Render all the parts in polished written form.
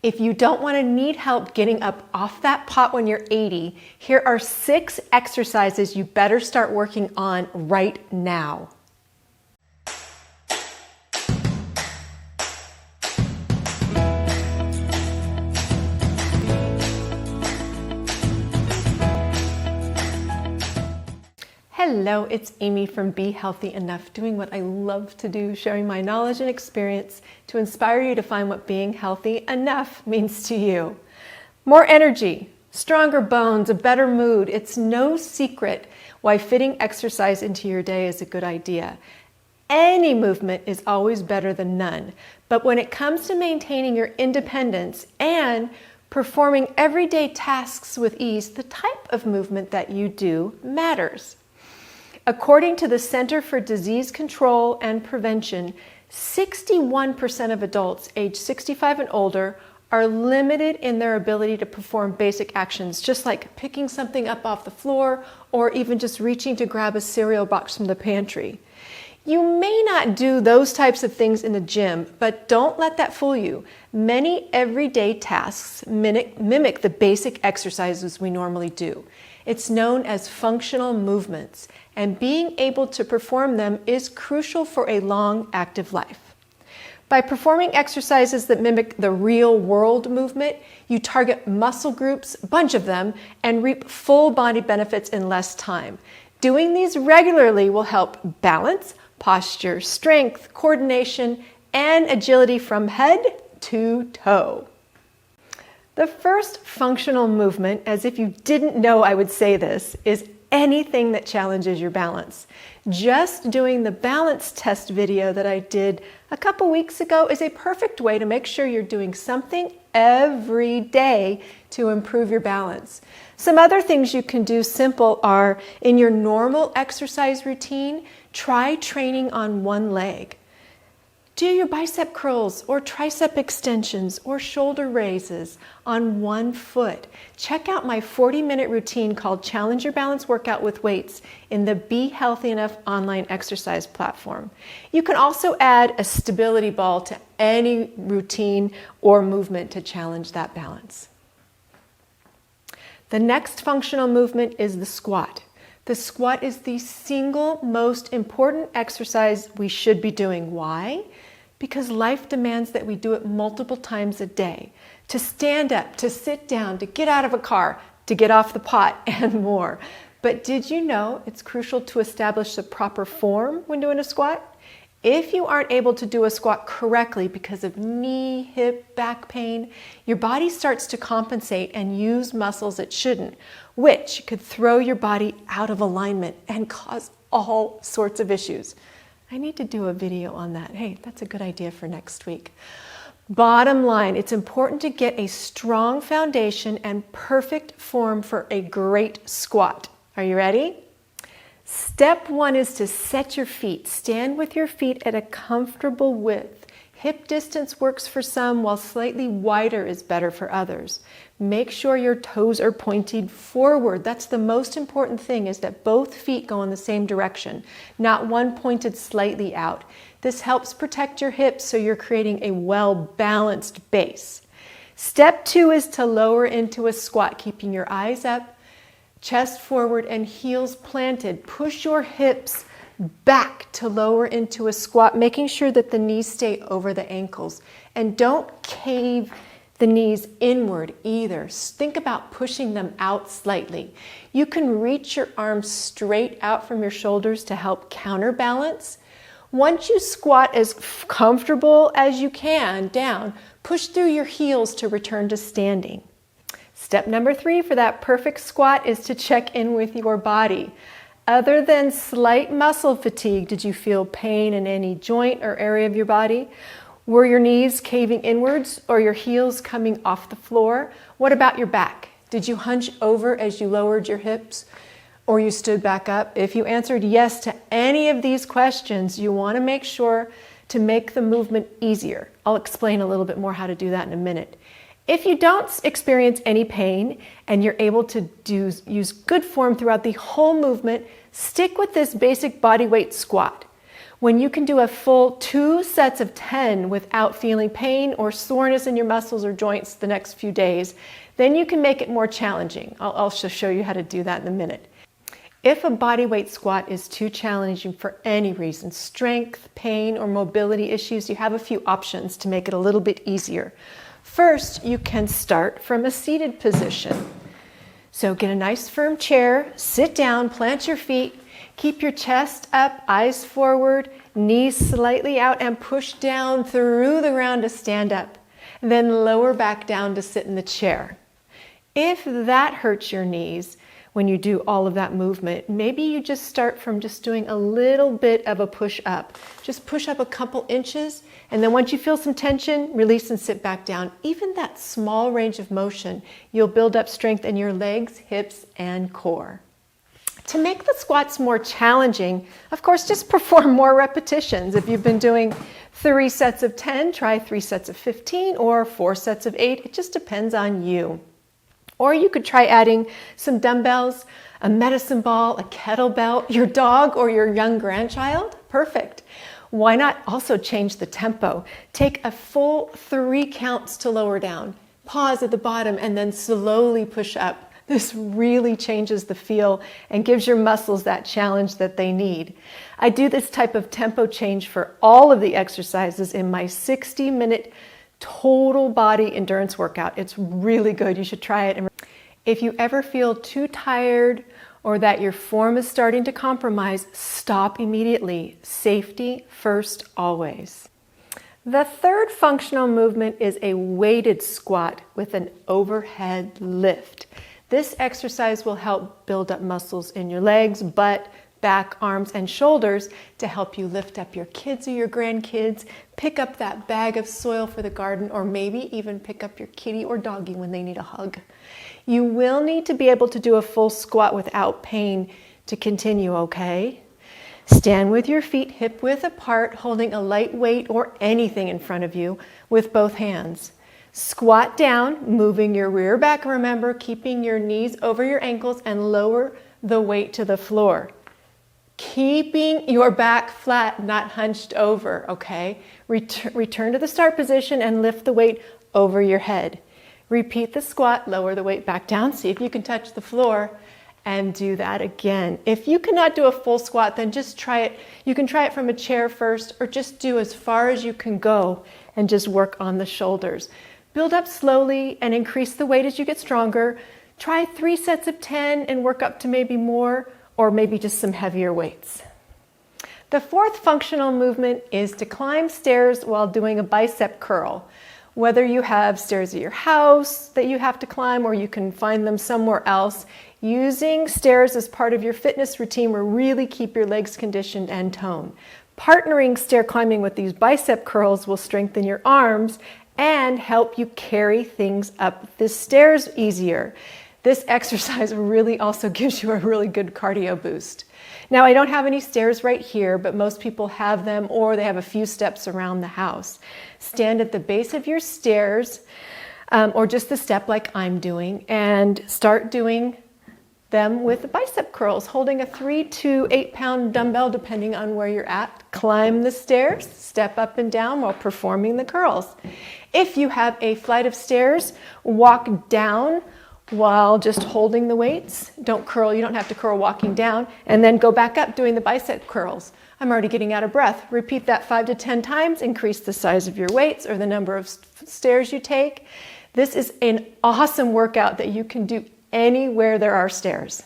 If you don't want to need help getting up off that pot when you're 80, here are 6 exercises you better start working on right now. Hello, it's Amy from Be Healthy Enough, doing what I love to do, sharing my knowledge and experience to inspire you to find what being healthy enough means to you. More energy, stronger bones, a better mood. It's no secret why fitting exercise into your day is a good idea. Any movement is always better than none, but when it comes to maintaining your independence and performing everyday tasks with ease, the type of movement that you do matters. According to the Center for Disease Control and Prevention, 61% of adults aged 65 and older are limited in their ability to perform basic actions, just like picking something up off the floor or even just reaching to grab a cereal box from the pantry. You may not do those types of things in the gym, but don't let that fool you. Many everyday tasks mimic the basic exercises we normally do. It's known as functional movements, and being able to perform them is crucial for a long, active life. By performing exercises that mimic the real world movement, you target muscle groups, a bunch of them, and reap full body benefits in less time. Doing these regularly will help balance, posture, strength, coordination, and agility from head to toe. The first functional movement, as if you didn't know I would say this, is anything that challenges your balance. Just doing the balance test video that I did a couple weeks ago is a perfect way to make sure you're doing something every day to improve your balance. Some other things you can do simple are, in your normal exercise routine, try training on one leg. Do your bicep curls or tricep extensions or shoulder raises on one foot. Check out my 40-minute routine called Challenge Your Balance Workout with Weights in the Be Healthy Enough online exercise platform. You can also add a stability ball to any routine or movement to challenge that balance. The next functional movement is the squat. The squat is the single most important exercise we should be doing. Why? Because life demands that we do it multiple times a day. To stand up, to sit down, to get out of a car, to get off the pot, and more. But did you know it's crucial to establish the proper form when doing a squat? If you aren't able to do a squat correctly because of knee, hip, back pain, your body starts to compensate and use muscles it shouldn't, which could throw your body out of alignment and cause all sorts of issues. I need to do a video on that. Hey, that's a good idea for next week. Bottom line, it's important to get a strong foundation and perfect form for a great squat. Are you ready? Step 1 is to set your feet. Stand with your feet at a comfortable width. Hip distance works for some, while slightly wider is better for others. Make sure your toes are pointed forward. That's the most important thing, is that both feet go in the same direction, not one pointed slightly out. This helps protect your hips so you're creating a well-balanced base. Step 2 is to lower into a squat, keeping your eyes up, chest forward, and heels planted. Push your hips back to lower into a squat, making sure that the knees stay over the ankles. And don't cave the knees inward either. Think about pushing them out slightly. You can reach your arms straight out from your shoulders to help counterbalance. Once you squat as comfortable as you can down, push through your heels to return to standing. Step number 3 for that perfect squat is to check in with your body. Other than slight muscle fatigue, did you feel pain in any joint or area of your body? Were your knees caving inwards or your heels coming off the floor? What about your back? Did you hunch over as you lowered your hips or you stood back up? If you answered yes to any of these questions, you want to make sure to make the movement easier. I'll explain a little bit more how to do that in a minute. If you don't experience any pain and you're able to use good form throughout the whole movement, stick with this basic body weight squat. When you can do a full 2 sets of 10 without feeling pain or soreness in your muscles or joints the next few days, then you can make it more challenging. I'll also show you how to do that in a minute. If a bodyweight squat is too challenging for any reason, strength, pain, or mobility issues, you have a few options to make it a little bit easier. First, you can start from a seated position. So get a nice firm chair, sit down, plant your feet, keep your chest up, eyes forward, knees slightly out, and push down through the ground to stand up. Then lower back down to sit in the chair. If that hurts your knees when you do all of that movement, maybe you just start from just doing a little bit of a push up. Just push up a couple inches, and then once you feel some tension, release and sit back down. Even that small range of motion, you'll build up strength in your legs, hips, and core. To make the squats more challenging, of course, just perform more repetitions. If you've been doing 3 sets of 10, try 3 sets of 15 or 4 sets of 8. It just depends on you. Or you could try adding some dumbbells, a medicine ball, a kettlebell, your dog or your young grandchild. Perfect. Why not also change the tempo? Take a full 3 counts to lower down. Pause at the bottom and then slowly push up. This really changes the feel and gives your muscles that challenge that they need. I do this type of tempo change for all of the exercises in my 60-minute total body endurance workout. It's really good. You should try it. If you ever feel too tired or that your form is starting to compromise, stop immediately. Safety first always. The third functional movement is a weighted squat with an overhead lift. This exercise will help build up muscles in your legs, butt, back, arms, and shoulders to help you lift up your kids or your grandkids, pick up that bag of soil for the garden, or maybe even pick up your kitty or doggy when they need a hug. You will need to be able to do a full squat without pain to continue, okay? Stand with your feet hip width apart, holding a light weight or anything in front of you with both hands. Squat down, moving your rear back, remember, keeping your knees over your ankles, and lower the weight to the floor. Keeping your back flat, not hunched over, okay? Return to the start position and lift the weight over your head. Repeat the squat, lower the weight back down. See if you can touch the floor and do that again. If you cannot do a full squat, then just try it. You can try it from a chair first, or just do as far as you can go and just work on the shoulders. Build up slowly and increase the weight as you get stronger. Try 3 sets of 10 and work up to maybe more, or maybe just some heavier weights. The fourth functional movement is to climb stairs while doing a bicep curl. Whether you have stairs at your house that you have to climb, or you can find them somewhere else, using stairs as part of your fitness routine will really keep your legs conditioned and toned. Partnering stair climbing with these bicep curls will strengthen your arms and help you carry things up the stairs easier. This exercise really also gives you a really good cardio boost. Now, I don't have any stairs right here, but most people have them, or they have a few steps around the house. Stand at the base of your stairs, or just the step like I'm doing, and start doing them with the bicep curls, holding a 3 to 8 pound dumbbell depending on where you're at. Climb the stairs, step up and down while performing the curls. If you have a flight of stairs, walk down while just holding the weights. Don't curl, you don't have to curl walking down, and then go back up doing the bicep curls. I'm already getting out of breath. Repeat that 5 to 10 times, increase the size of your weights or the number of stairs you take. This is an awesome workout that you can do anywhere there are stairs.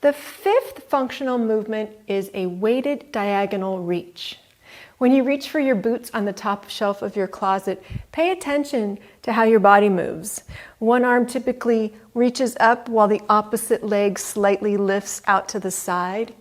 The fifth functional movement is a weighted diagonal reach. When you reach for your boots on the top shelf of your closet, pay attention to how your body moves. One arm typically reaches up while the opposite leg slightly lifts out to the side.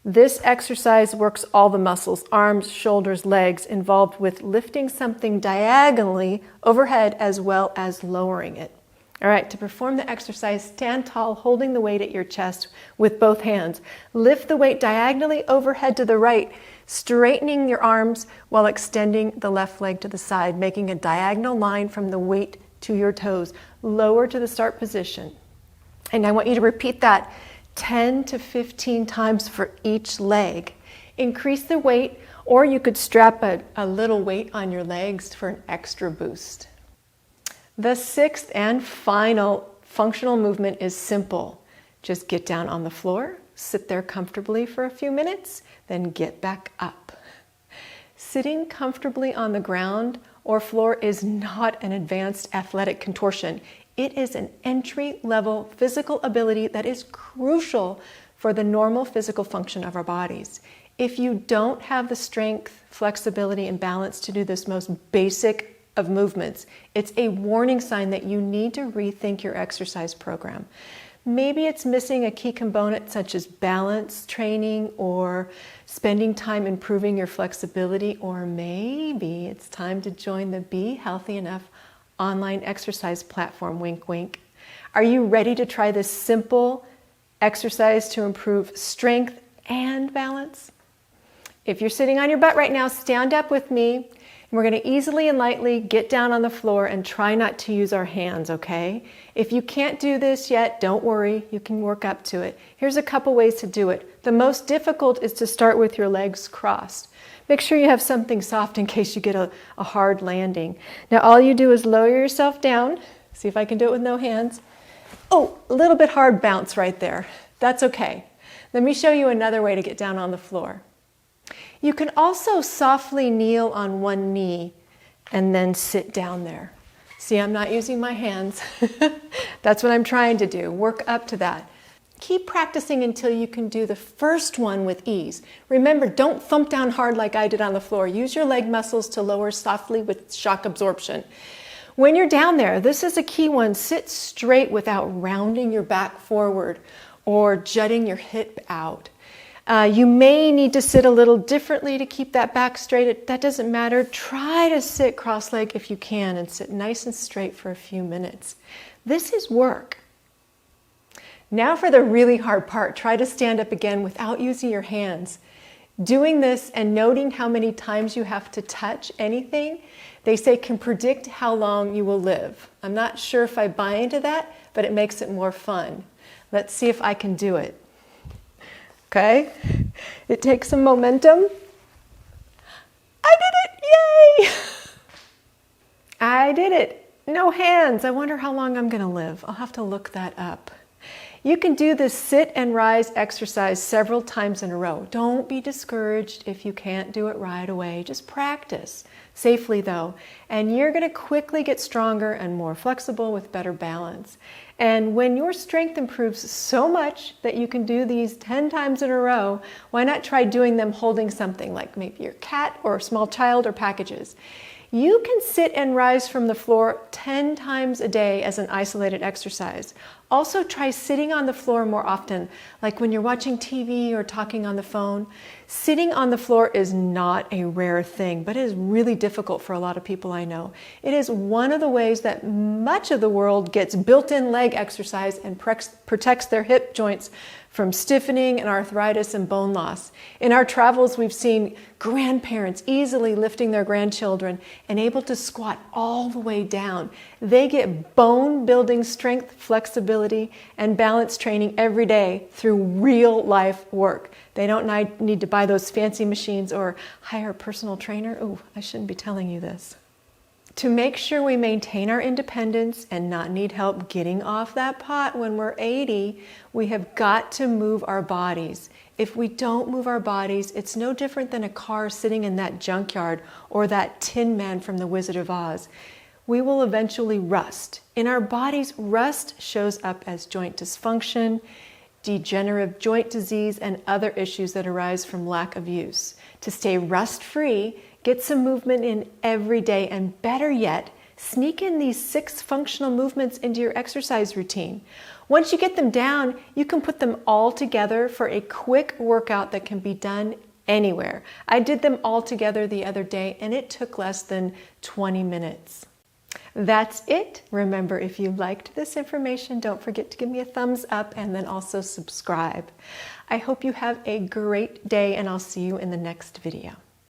This exercise works all the muscles, arms, shoulders, legs, involved with lifting something diagonally overhead as well as lowering it. All right, to perform the exercise, stand tall, holding the weight at your chest with both hands. Lift the weight diagonally overhead to the right, straightening your arms while extending the left leg to the side, making a diagonal line from the weight to your toes. Lower to the start position. And I want you to repeat that 10 to 15 times for each leg. Increase the weight, or you could strap a little weight on your legs for an extra boost. The sixth and final functional movement is simple. Just get down on the floor, sit there comfortably for a few minutes, then get back up. Sitting comfortably on the ground or floor is not an advanced athletic contortion. It is an entry-level physical ability that is crucial for the normal physical function of our bodies. If you don't have the strength, flexibility, and balance to do this most basic of movements, it's a warning sign that you need to rethink your exercise program. Maybe it's missing a key component such as balance training or spending time improving your flexibility, or maybe it's time to join the Be Healthy Enough online exercise platform, wink, wink. Are you ready to try this simple exercise to improve strength and balance? If you're sitting on your butt right now, stand up with me. We're going to easily and lightly get down on the floor and try not to use our hands, okay? If you can't do this yet, don't worry, you can work up to it. Here's a couple ways to do it. The most difficult is to start with your legs crossed. Make sure you have something soft in case you get a hard landing. Now all you do is lower yourself down. See if I can do it with no hands. Oh, a little bit hard bounce right there. That's okay. Let me show you another way to get down on the floor. You can also softly kneel on one knee and then sit down there. See, I'm not using my hands. That's what I'm trying to do. Work up to that. Keep practicing until you can do the first one with ease. Remember, don't thump down hard like I did on the floor. Use your leg muscles to lower softly with shock absorption. When you're down there, this is a key one. Sit straight without rounding your back forward or jutting your hip out. You may need to sit a little differently to keep that back straight. That doesn't matter. Try to sit cross-legged if you can and sit nice and straight for a few minutes. This is work. Now for the really hard part. Try to stand up again without using your hands. Doing this and noting how many times you have to touch anything, they say can predict how long you will live. I'm not sure if I buy into that, but it makes it more fun. Let's see if I can do it. Okay, it takes some momentum. I did it, yay! I did it, no hands. I wonder how long I'm gonna live. I'll have to look that up. You can do this sit and rise exercise several times in a row. Don't be discouraged if you can't do it right away. Just practice, safely though, and you're gonna quickly get stronger and more flexible with better balance. And when your strength improves so much that you can do these 10 times in a row, why not try doing them holding something like maybe your cat or a small child or packages? You can sit and rise from the floor 10 times a day as an isolated exercise. Also try sitting on the floor more often, like when you're watching TV or talking on the phone. Sitting on the floor is not a rare thing, but it is really difficult for a lot of people I know. It is one of the ways that much of the world gets built-in leg exercise and protects their hip joints from stiffening and arthritis and bone loss. In our travels, we've seen grandparents easily lifting their grandchildren and able to squat all the way down. They get bone-building strength, flexibility, and balance training every day through real-life work. They don't need to buy those fancy machines or hire a personal trainer. Oh, I shouldn't be telling you this. To make sure we maintain our independence and not need help getting off that pot when we're 80, we have got to move our bodies. If we don't move our bodies, it's no different than a car sitting in that junkyard or that Tin Man from The Wizard of Oz. We will eventually rust. In our bodies, rust shows up as joint dysfunction, degenerative joint disease, and other issues that arise from lack of use. To stay rust-free, get some movement in every day, and better yet, sneak in these 6 functional movements into your exercise routine. Once you get them down, you can put them all together for a quick workout that can be done anywhere. I did them all together the other day, and it took less than 20 minutes. That's it. Remember, if you liked this information, don't forget to give me a thumbs up and then also subscribe. I hope you have a great day, and I'll see you in the next video.